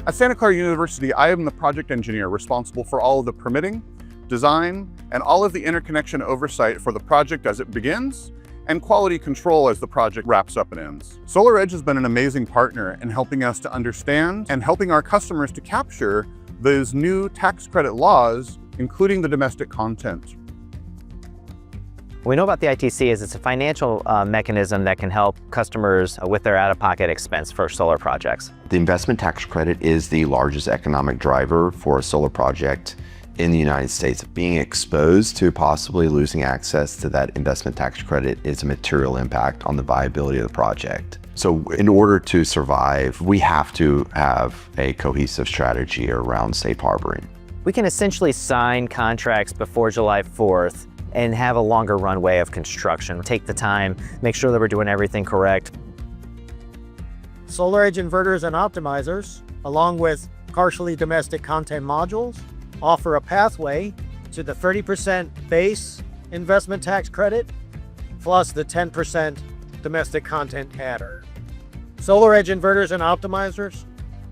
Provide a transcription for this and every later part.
At Santa Clara University, I am the project engineer responsible for all of the permitting, design, and all of the interconnection oversight for the project as it begins, and quality control as the project wraps up and ends. SolarEdge has been an amazing partner in helping us to understand and helping our customers to capture those new tax credit laws, including the domestic content. What we know about the ITC is it's a financial mechanism that can help customers with their out-of-pocket expense for solar projects. The investment tax credit is the largest economic driver for a solar project in the United States. Being exposed to possibly losing access to that investment tax credit is a material impact on the viability of the project. So in order to survive, we have to have a cohesive strategy around safe harboring. We can essentially sign contracts before July 4th and have a longer runway of construction. Take the time, make sure that we're doing everything correct. SolarEdge inverters and optimizers, along with partially domestic content modules, offer a pathway to the 30% base investment tax credit plus the 10% domestic content adder. SolarEdge inverters and optimizers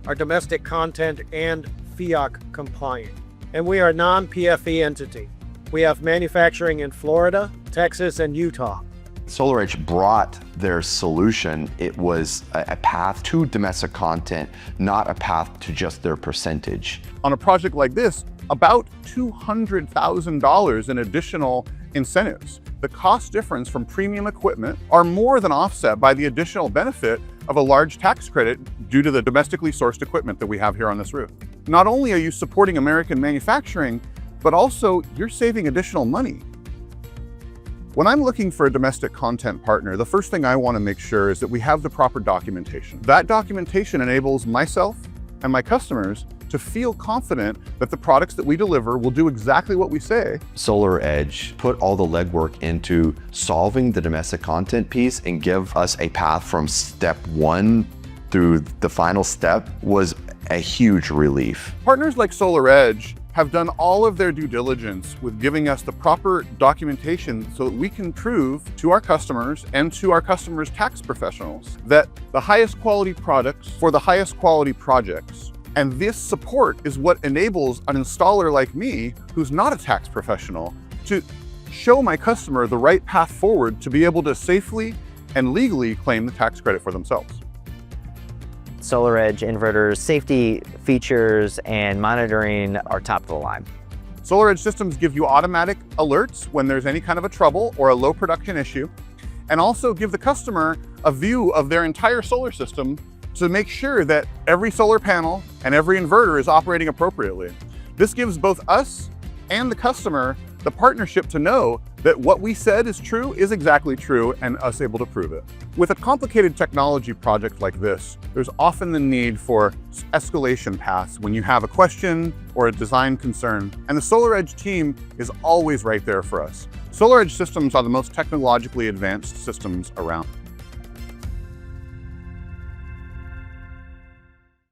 are domestic content and FEOC compliant, and we are a non-PFE entity. We have manufacturing in Florida, Texas, and Utah. SolarEdge brought their solution. It was a path to domestic content, not a path to just their percentage. On a project like this, about $200,000 in additional incentives. The cost difference from premium equipment are more than offset by the additional benefit of a large tax credit due to the domestically sourced equipment that we have here on this roof. Not only are you supporting American manufacturing, but also you're saving additional money. When I'm looking for a domestic content partner, the first thing I want to make sure is that we have the proper documentation. That documentation enables myself and my customers to feel confident that the products that we deliver will do exactly what we say. SolarEdge put all the legwork into solving the domestic content piece and give us a path from step one through the final step was a huge relief. Partners like SolarEdge have done all of their due diligence with giving us the proper documentation so that we can prove to our customers and to our customers' tax professionals that the highest quality products for the highest quality projects. And this support is what enables an installer like me, who's not a tax professional, to show my customer the right path forward to be able to safely and legally claim the tax credit for themselves. SolarEdge inverters, safety features, and monitoring are top of the line. SolarEdge systems give you automatic alerts when there's any kind of a trouble or a low production issue, and also give the customer a view of their entire solar system to make sure that every solar panel and every inverter is operating appropriately. This gives both us and the customer the partnership to know that what we said is true is exactly true and us able to prove it. With a complicated technology project like this, there's often the need for escalation paths when you have a question or a design concern, and the SolarEdge team is always right there for us. SolarEdge systems are the most technologically advanced systems around.